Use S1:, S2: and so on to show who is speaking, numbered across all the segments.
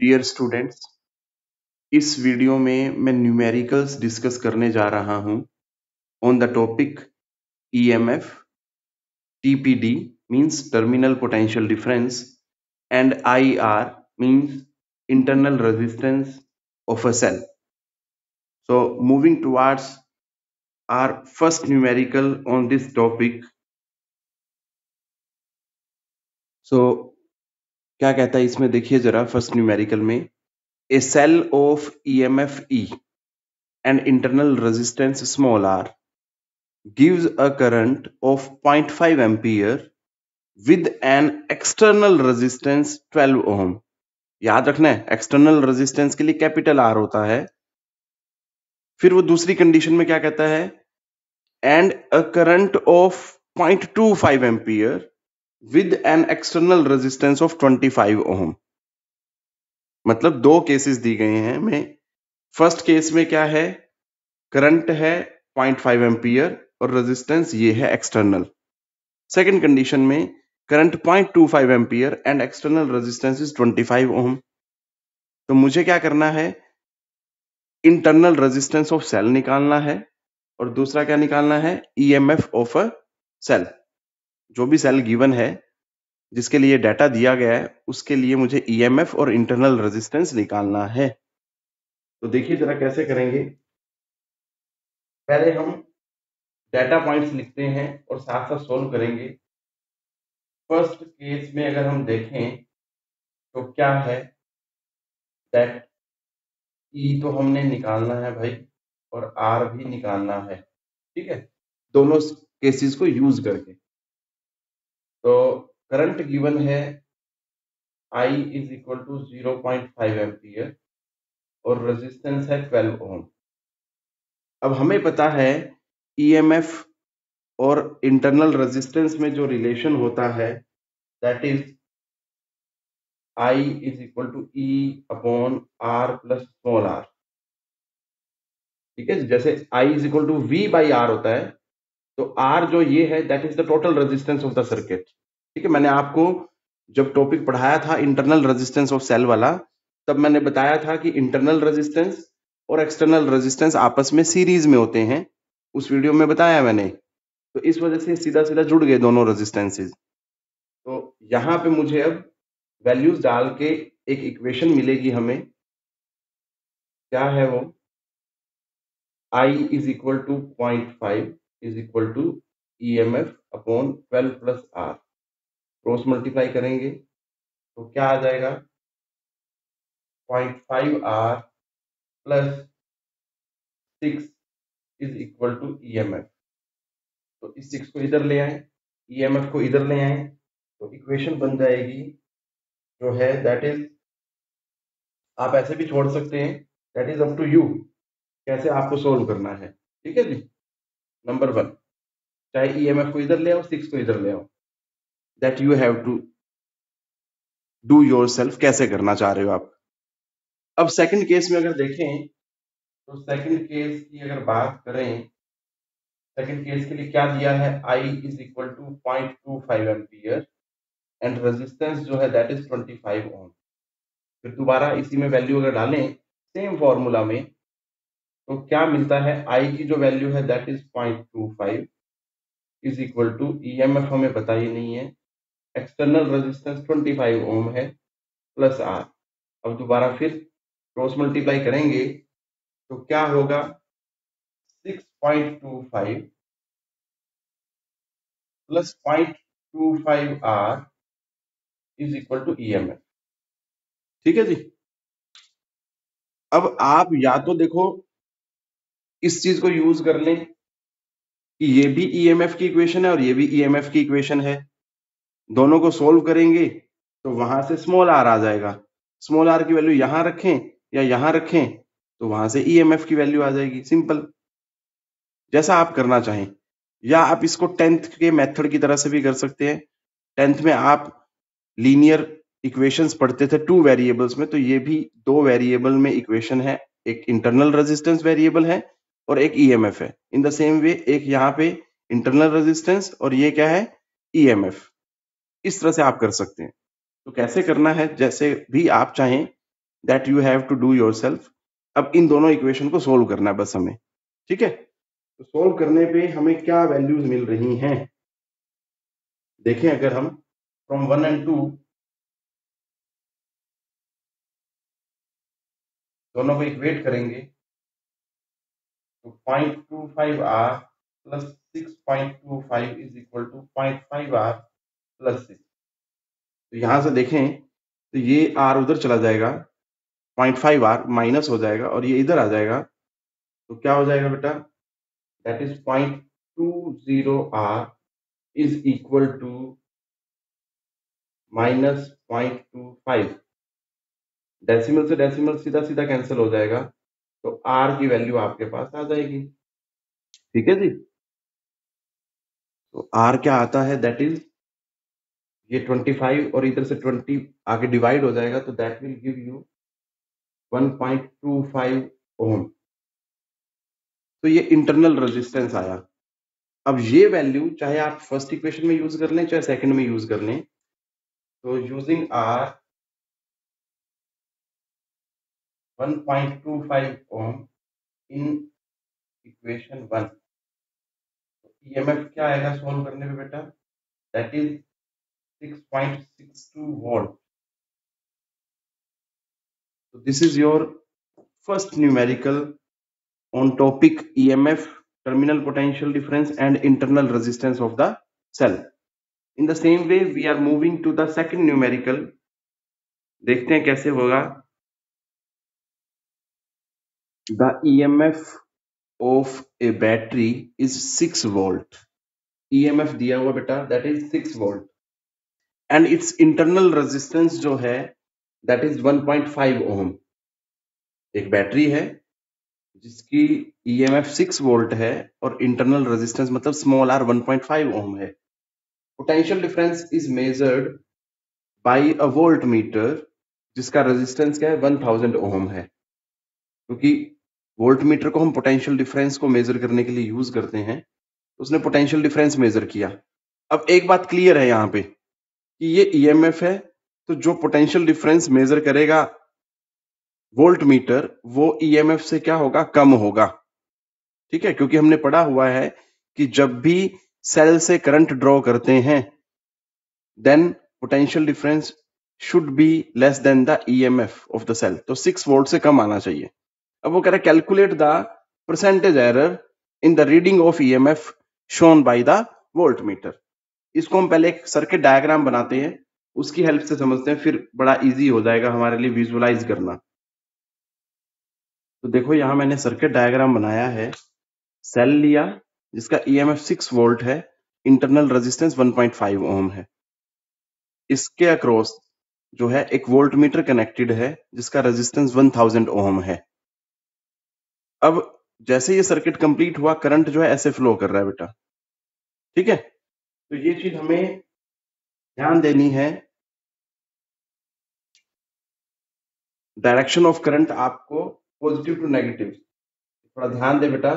S1: Dear students, इस video में मैं न्यूमेरिकल्स डिस्कस करने जा रहा हूं on the topic EMF, TPD means terminal potential difference and IR means internal resistance of a cell. So moving towards our first numerical on this topic. So क्या कहता है इसमें, देखिए जरा फर्स्ट न्यूमेरिकल में, a cell of EMF E and internal resistance small r gives a current of 0.5 ampere with an external resistance 12 ohm. याद रखना है एक्सटर्नल रेजिस्टेंस के लिए कैपिटल आर होता है। फिर वो दूसरी कंडीशन में क्या कहता है, and a current of 0.25 ampere with an external resistance of 25 ओम। मतलब दो केसेस दी गए हैं हमें। फर्स्ट केस में क्या है, करंट है 0.5 एम्पियर और रेजिस्टेंस ये है एक्सटर्नल। सेकंड कंडीशन में current 0.25 ampere and external resistance is 25 ओम। तो मुझे क्या करना है, इंटरनल रेजिस्टेंस ऑफ सेल निकालना है और दूसरा क्या निकालना है, ईएमएफ ऑफ अ सेल। जो भी सेल गिवन है जिसके लिए डाटा दिया गया है उसके लिए मुझे ईएमएफ और इंटरनल रेजिस्टेंस निकालना है। तो देखिए जरा कैसे करेंगे। पहले हम डाटा पॉइंट्स लिखते हैं और साथ साथ सोल्व करेंगे। फर्स्ट केस में अगर हम देखें तो क्या है, दैट ई तो हमने निकालना है भाई और आर भी निकालना है, ठीक है, दोनों केसेस को यूज करके। तो करंट गिवन है I is equal to 0.5 ampere और रेजिस्टेंस है 12 ओम। अब हमें पता है ईएमएफ और इंटरनल रेजिस्टेंस में जो रिलेशन होता है that is I is equal to E upon R plus small r। ठीक है, जैसे I is equal to V by R होता है तो R जो ये है that is the total resistance of the circuit. ठीक है, मैंने आपको जब टॉपिक पढ़ाया था इंटरनल रेजिस्टेंस ऑफ सेल वाला, तब मैंने बताया था कि इंटरनल रेजिस्टेंस और एक्सटर्नल रेजिस्टेंस आपस में सीरीज में होते हैं। उस वीडियो में बताया मैंने। तो इस वजह से सीधा सीधा जुड़ गए दोनों रेजिस्टेंसेस। तो यहाँ पे मुझे अब वैल्यूज डाल के एक इक्वेशन मिलेगी हमें। क्या है वो, I is equal to 0.5 is equal to EMF upon 12 plus R। Cross multiply करेंगे तो क्या आ जाएगा, 0.5R plus 6 is equal to EMF। तो इस 6 को इधर ले आए, EMF को इधर ले आए, तो इक्वेशन बन जाएगी जो है दैट इज, आप ऐसे भी छोड़ सकते हैं, that is up to you कैसे आपको सोल्व करना है। ठीक है जी, नंबर 1, चाहे EMF को इधर ले आओ 6 को इधर ले आओ, that you have to do yourself, कैसे करना चाह रहे हो आप। अब सेकंड केस में अगर देखें तो सेकंड केस की अगर बात करें, सेकंड केस के लिए क्या दिया है, I is equal to 0.25 ampere and resistance जो है दैट इज 25 ओम। फिर दोबारा इसी में वैल्यू अगर डालें सेम फॉर्मूला में तो क्या मिलता है, I की जो वैल्यू है that is 0.25 is equal to EMF हमें पता ही नहीं है, एक्सटर्नल रेजिस्टेंस 25 ओम है प्लस R। अब दोबारा फिर क्रॉस मल्टीप्लाई करेंगे तो क्या होगा, 6.25 plus 0.25 R is equal to EMF। ठीक है जी। अब आप या तो देखो इस चीज को यूज कर लें कि ये भी EMF की इक्वेशन है और ये भी EMF की इक्वेशन है, दोनों को सोल्व करेंगे तो वहां से स्मॉल r आ जाएगा। स्मॉल r की वैल्यू यहां रखें या यहां रखें तो वहां से EMF की वैल्यू आ जाएगी। सिंपल, जैसा आप करना चाहें। या आप इसको 10th के मेथड की तरह से भी कर सकते हैं। 10th में आप लीनियर इक्वेशंस पढ़ते थे 2 वेरिएबल्स में, तो ये भी 2 वेरिएबल में इक्वेशन है, एक इंटरनल रेजिस्टेंस वेरिएबल है और एक EMF है। इन द सेम वे एक यहाँ पे इंटरनल रेजिस्टेंस और ये क्या है, EMF। इस तरह से आप कर सकते हैं। तो कैसे करना है, जैसे भी आप चाहें that you have to do yourself. अब इन दोनों इक्वेशन को सोल्व करना है बस हमें, ठीक है। तो सोल्व करने पे हमें क्या वैल्यूज मिल रही हैं, देखें अगर हम फ्रॉम 1 and 2 दोनों को इक्वेट करेंगे तो 0.25r plus 6.25 is equal to 0.5r plus 6। तो यहां से देखें तो ये r उधर चला जाएगा, 0.5r माइनस हो जाएगा और ये इधर आ जाएगा, तो क्या हो जाएगा बेटा, that is 0.20r is equal to minus 0.25। Decimal से डेसिमल सीधा सीधा कैंसिल हो जाएगा, तो r की वैल्यू आपके पास आ जाएगी, ठीक है जी। तो r क्या आता है, दैट इज ये 25 और इधर से 20 आगे डिवाइड हो जाएगा, तो दैट विल गिव यू 1.25 ओम। तो ये इंटरनल रेजिस्टेंस आया। अब ये वैल्यू चाहे आप फर्स्ट इक्वेशन में यूज कर लें चाहे सेकंड में यूज कर लें, तो using R 1.25 ohm in equation 1, EMF क्या आएगा सॉल्व करने पे बेटा, that is 6.62 volt. So this is your first numerical on topic EMF, terminal potential difference and internal resistance of the cell. In the same way we are moving to the second numerical, देखते हैं कैसे होगा। The EMF of a battery is 6 volt। EMF दिया हुआ बेटा, that is 6 volt and its internal resistance जो है that is 1.5 ohm। एक बैटरी है जिसकी EMF 6 वोल्ट है और इंटरनल रेजिस्टेंस मतलब स्मॉल r 1.5 ओम है। Potential difference is measured by a volt meter जिसका रेजिस्टेंस क्या है 1000 ओम है, क्योंकि वोल्ट मीटर को हम पोटेंशियल डिफरेंस को मेजर करने के लिए यूज करते हैं, तो उसने पोटेंशियल डिफरेंस मेजर किया। अब एक बात क्लियर है यहाँ पे कि ये ईएमएफ है, तो जो पोटेंशियल डिफरेंस मेजर करेगा वोल्ट मीटर वो ईएमएफ से क्या होगा, कम होगा, ठीक है। क्योंकि हमने पढ़ा हुआ है कि जब भी सेल से करंट ड्रॉ करते हैं then potential difference should be less than the EMF of the cell, तो 6 वोल्ट से कम आना चाहिए। अब वो कह रहा है calculate the percentage error in the reading of EMF shown by the volt meter. इसको हम पहले एक सर्किट डायग्राम बनाते हैं, उसकी हेल्प से समझते हैं, फिर बड़ा इजी हो जाएगा हमारे लिए विजुअलाइज करना। तो देखो यहां मैंने सर्किट डायग्राम बनाया है, सेल लिया जिसका ईएमएफ 6 वोल्ट है, इंटरनल रेजिस्टेंस 1.5 ओम है, इसके अक्रॉस जो है एक वोल्ट मीटर कनेक्टेड है जिसका रेजिस्टेंस 1000 ओम है। अब जैसे ये सर्किट कंप्लीट हुआ करंट जो है ऐसे फ्लो कर रहा है बेटा, ठीक है। तो ये चीज हमें ध्यान देनी है, डायरेक्शन ऑफ करंट आपको पॉजिटिव टू नेगेटिव, थोड़ा ध्यान दे बेटा,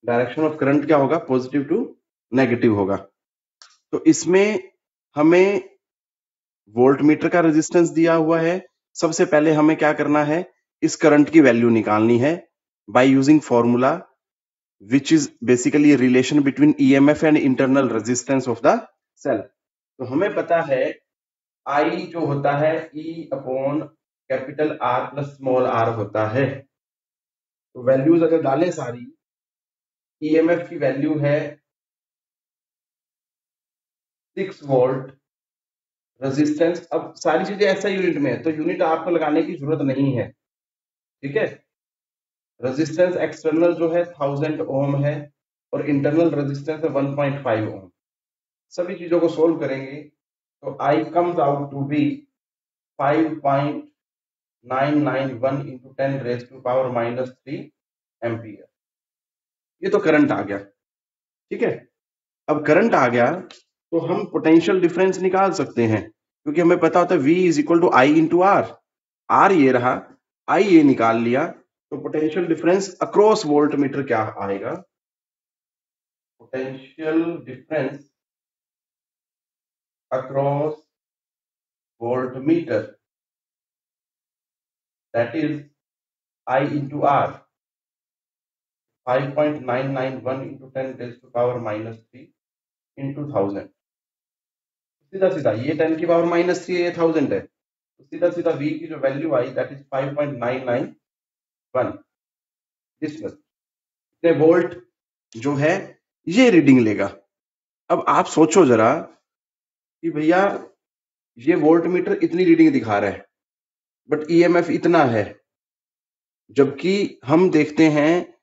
S1: डायरेक्शन ऑफ करंट क्या होगा, पॉजिटिव टू नेगेटिव होगा। तो इसमें हमें वोल्ट मीटर का रेजिस्टेंस दिया हुआ है, सबसे पहले हमें क्या करना है, इस करंट की वैल्यू निकालनी है by using formula which is basically relation between EMF and internal resistance of the cell. तो हमें पता है आई जो होता है E upon capital R plus small R होता है। तो वैल्यूज अगर डालें सारी, ईएमएफ की वैल्यू है 6 वोल्ट, रेजिस्टेंस, अब सारी चीजें ऐसा यूनिट में है तो यूनिट आपको लगाने की जरूरत नहीं है, ठीक है। रेजिस्टेंस एक्सटर्नल जो है 1000 ओम है और इंटरनल रेजिस्टेंस है 1.5 ओम। सभी चीजों को सोल्व करेंगे तो I comes out to be 5.991 into 10 raise to power -3 ampere. ये तो करंट आ गया, ठीक है। अब करंट आ गया तो हम पोटेंशियल डिफरेंस निकाल सकते हैं, क्योंकि हमें पता होता है V is equal to I into R. R ये रहा, आई ये निकाल लिया, तो potential difference across voltmeter क्या आएगा, potential difference across voltmeter that is I into R, 5.991 into 10 raised to power -3 into 1000। सीधा सीधा ये 10 की पावर -3 ये 1000 है, तो सीधा सीधा V की जो value I that is 5.991 this much. इतने वोल्ट जो है ये रीडिंग लेगा। अब आप सोचो जरा कि भैया ये वोल्ट मीटर इतनी रीडिंग दिखा रहा है बट ईएमएफ इतना है, जबकि हम देखते हैं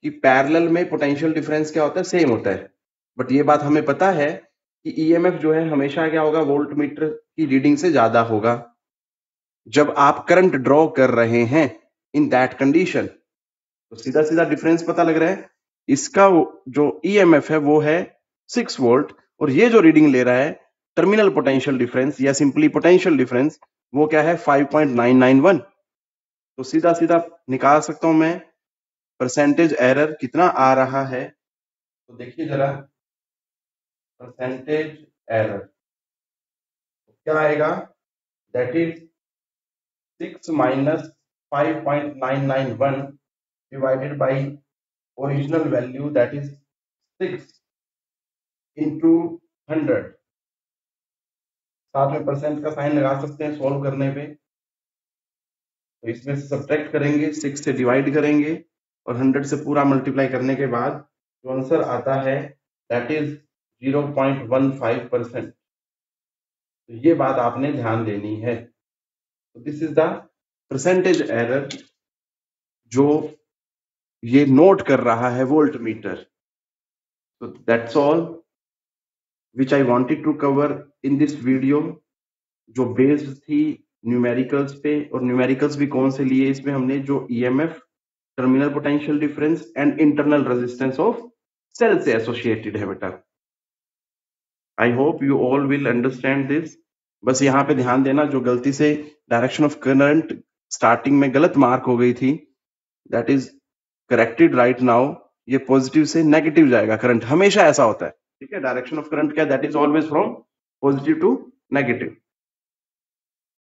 S1: कि पैरेलल में पोटेंशियल डिफरेंस क्या होता है, सेम होता है। बट ये बात हमें पता है कि ईएमएफ जो है हमेशा क्या होगा, वोल्ट मीटर की रीडिंग से ज्यादा होगा जब आप करंट ड्रॉ कर रहे हैं इन दैट कंडीशन। तो सीधा सीधा डिफरेंस पता लग रहा है। इसका जो ईएमएफ है वो है 6 वोल्ट और ये जो रीडिंग ले रहा है टर्मिनल पोटेंशियल डिफरेंस या सिंपली पोटेंशियल डिफरेंस वो क्या है 5.991। तो सीधा सीधा निकाल सकता हूं मैं परसेंटेज एरर कितना आ रहा है। तो देखिए जरा परसेंटेज एरर क्या आएगा, that is 6 minus 5.991 divided by original value that is 6 into 100। साथ में परसेंट का साइन लगा सकते हैं सॉल्व करने पे। तो इसमें से सब्ट्रैक्ट करेंगे, 6 से डिवाइड करेंगे और 100 से पूरा मल्टीप्लाई करने के बाद जो आंसर आता है दैट इज 0.15%। तो ये बात आपने ध्यान देनी है। तो this is the percentage error जो ये नोट कर रहा है वोल्ट मीटर। तो that's all which I wanted to cover in this video, जो बेस्ड थी न्यूमेरिकल्स पे। और न्यूमेरिकल्स भी कौन से लिए इसमें हमने, जो EMF, terminal potential difference and internal resistance of cell से एसोसिएटेड है बेटा। I hope you all will understand this. बस यहाँ पे ध्यान देना, जो गलती से डायरेक्शन ऑफ करंट स्टार्टिंग में गलत मार्क हो गई थी that is corrected right now. ये पॉजिटिव से नेगेटिव जाएगा करंट, हमेशा ऐसा होता है, ठीक है। डायरेक्शन ऑफ करंट क्या, that is always from positive to negative.